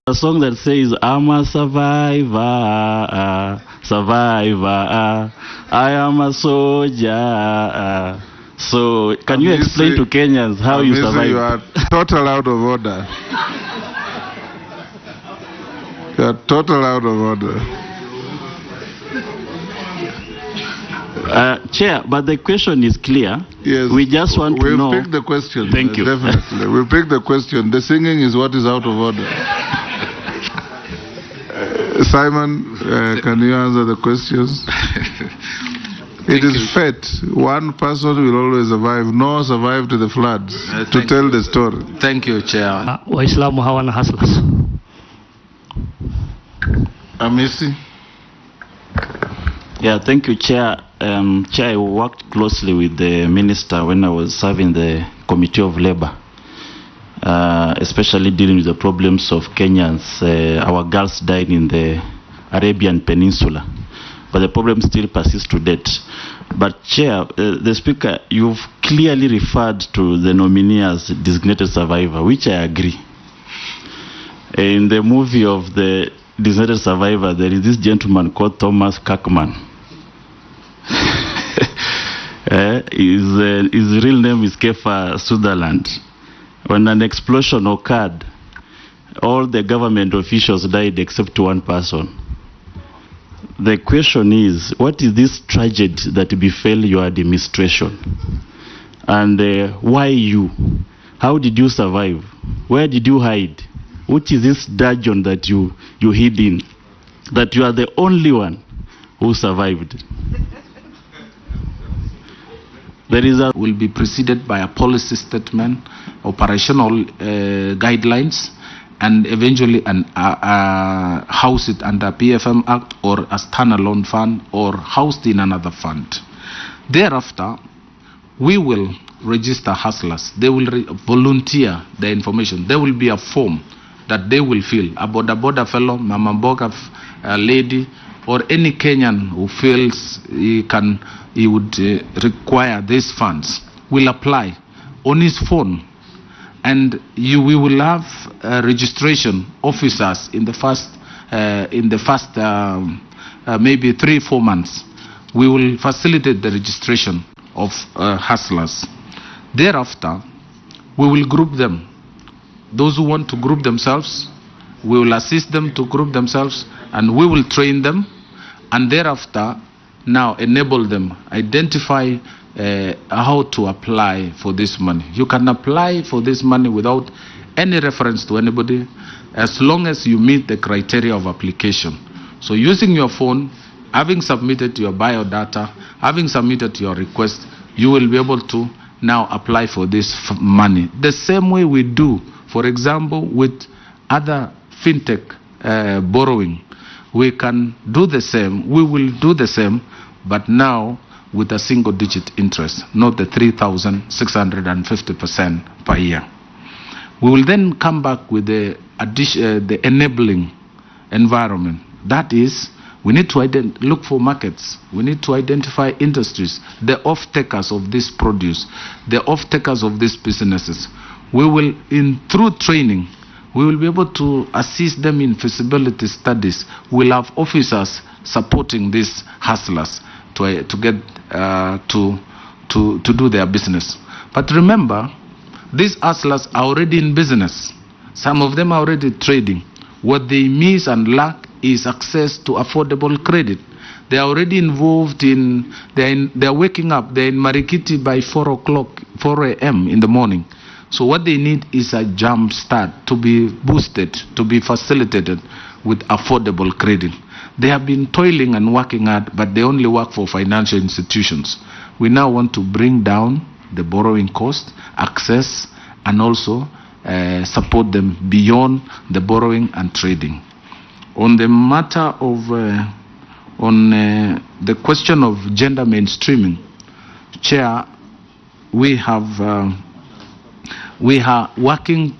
A song that says, I'm a survivor, survivor, I am a soldier. So, can you explain to Kenyans how you survive? You are total out of order. You are total out of order. Chair, but the question is clear. Yes. We just want to know. We'll pick the question. Thank you. Definitely. We'll pick the question. The singing is what is out of order. Simon, can you answer the questions? It is fate. One person will always survive. Noah survived the floods to tell the story. Thank you, Chair. Waislamu hawana hustlers. Amisi? Yeah, thank you, Chair. Chair, I worked closely with the minister when I was serving the Committee of Labor, especially dealing with the problems of Kenyans. Our girls died in the Arabian Peninsula, but the problem still persists to date. But Chair, the Speaker, you've clearly referred to the nominee as designated survivor, which I agree. In the movie of the designated survivor, there is this gentleman called Thomas Kirkman. His real name is Kefa Sutherland. When an explosion occurred, all the government officials died except one person. The question is, what is this tragedy that befell your administration? And why you? How did you survive? Where did you hide? What is this dungeon that you hid in? That you are the only one who survived? Will be preceded by a policy statement, operational guidelines, and eventually house it under PFM Act or a standalone fund or housed in another fund. Thereafter, we will register hustlers. They will volunteer the information. There will be a form that they will fill. A boda fellow, mama mboga lady, or any Kenyan who feels he would require these funds will apply on his phone, and we will have registration officers in the first maybe 3-4 months. We will facilitate the registration of hustlers. Thereafter, we will group them. Those who want to group themselves, we will assist them to group themselves, and we will train them, and thereafter now enable them, identify how to apply for this money. You can apply for this money without any reference to anybody, as long as you meet the criteria of application. So using your phone, having submitted your biodata, having submitted your request, you will be able to now apply for this money. The same way we do, for example, with other fintech borrowing. We can do the same, we will do the same, but now with a single-digit interest, not the 3,650% per year. We will then come back with the enabling environment. That is, we need to look for markets. We need to identify industries, the off-takers of this produce, the off-takers of these businesses. We will, through training, we will be able to assist them in feasibility studies. We'll have officers supporting these hustlers to get to do their business. But remember, these hustlers are already in business. Some of them are already trading. What they miss and lack is access to affordable credit. They are already involved they're waking up, they're in Marikiti by 4 a.m. in the morning. So what they need is a jump start to be boosted, to be facilitated with affordable credit. They have been toiling and working hard, but they only work for financial institutions. We now want to bring down the borrowing cost, access, and also support them beyond the borrowing and trading. On the matter of, the question of gender mainstreaming, Chair, we are working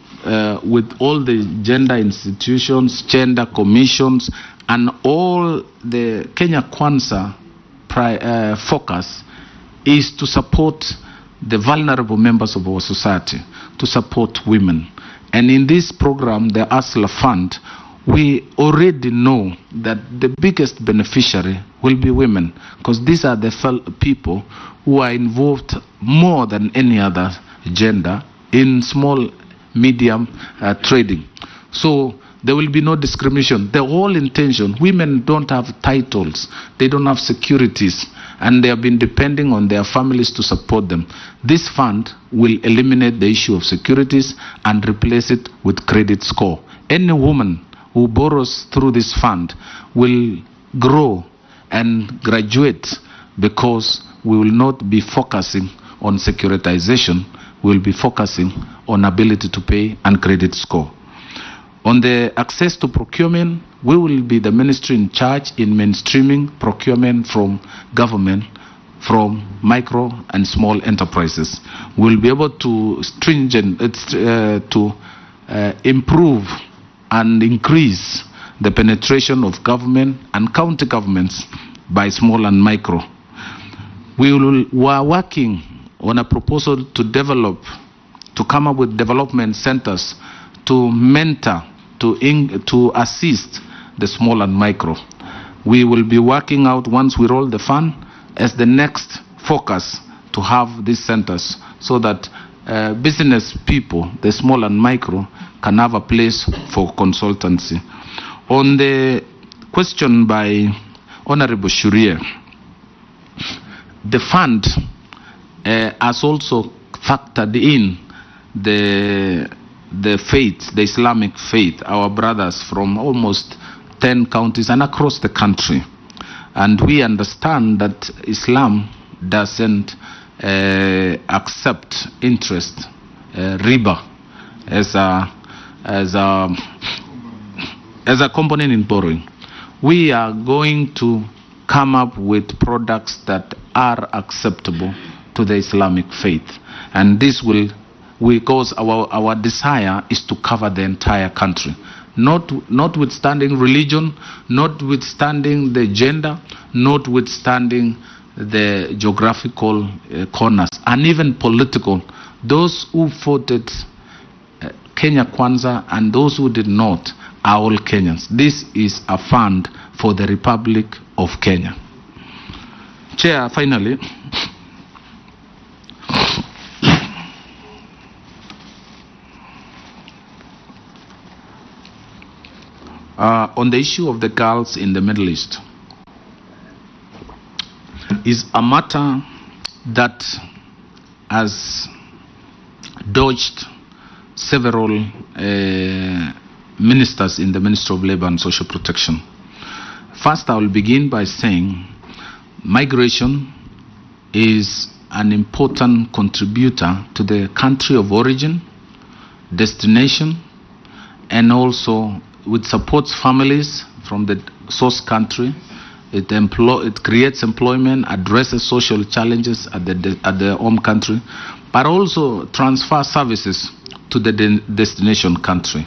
with all the gender institutions, gender commissions, and all the Kenya Kwanza focus is to support the vulnerable members of our society, to support women. And in this program, the NEWSLIFE Fund, we already know that the biggest beneficiary will be women, because these are the people who are involved more than any other gender in small, medium trading. So there will be no discrimination. The whole intention, women don't have titles, they don't have securities, and they have been depending on their families to support them. This fund will eliminate the issue of securities and replace it with credit score. Any woman who borrows through this fund will grow and graduate, because we will not be focusing on securitization, we will be focusing on ability to pay and credit score. On the access to procurement, we will be the ministry in charge in mainstreaming procurement from government, from micro and small enterprises. We'll be able to improve and increase the penetration of government and county governments by small and micro. We are working on a proposal to come up with development centers to mentor, to assist the small and micro. We will be working out, once we roll the fund, as the next focus to have these centers, so that business people, the small and micro, can have a place for consultancy. On the question by Honorable Shuria, the fund has also factored in the faith, the Islamic faith, our brothers from almost 10 counties and across the country. And we understand that Islam doesn't accept interest, riba, as a component in borrowing. We are going to come up with products that are acceptable to the Islamic faith. And this will, because our desire is to cover the entire country. Notwithstanding religion, notwithstanding the gender, notwithstanding the geographical corners, and even political. Those who voted Kenya Kwanza and those who did not are all Kenyans. This is a fund for the Republic of Kenya. Chair, finally, on the issue of the girls in the Middle East, is a matter that has dodged several ministers in the Ministry of Labor and Social Protection. First, I will begin by saying migration is an important contributor to the country of origin, destination, and also it supports families from the source country. It creates employment, addresses social challenges at the home country, but also transfers services to the destination country.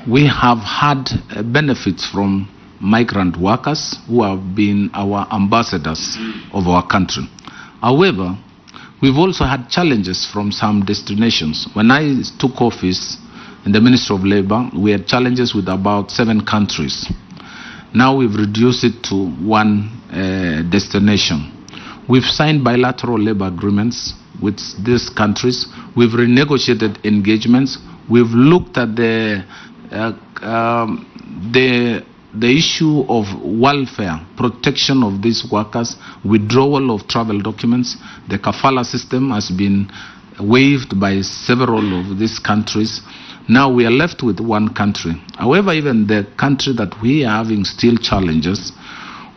We have had benefits from migrant workers who have been our ambassadors of our country. However, we've also had challenges from some destinations. When I took office in the Ministry of Labor, we had challenges with about 7 countries. Now we've reduced it to 1 destination. We've signed bilateral labor agreements with these countries. We've renegotiated engagements. We've looked at the issue of welfare, protection of these workers, withdrawal of travel documents. The kafala system has been waived by several of these countries. Now we are left with 1 country. However, even the country that we are having still challenges,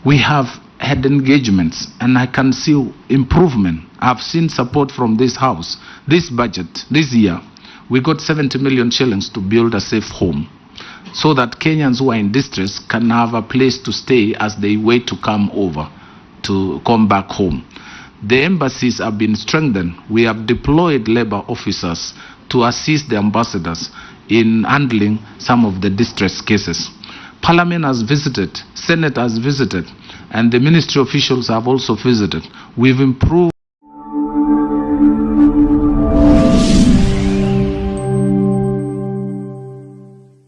we have had engagements, and I can see improvement. I've seen support from this house. This budget, this year, we got 70 million shillings to build a safe home, so that Kenyans who are in distress can have a place to stay as they wait to come back home. The embassies have been strengthened. We have deployed labor officers to assist the ambassadors in handling some of the distress cases. Parliament has visited, Senate has visited, and the ministry officials have also visited. We've improved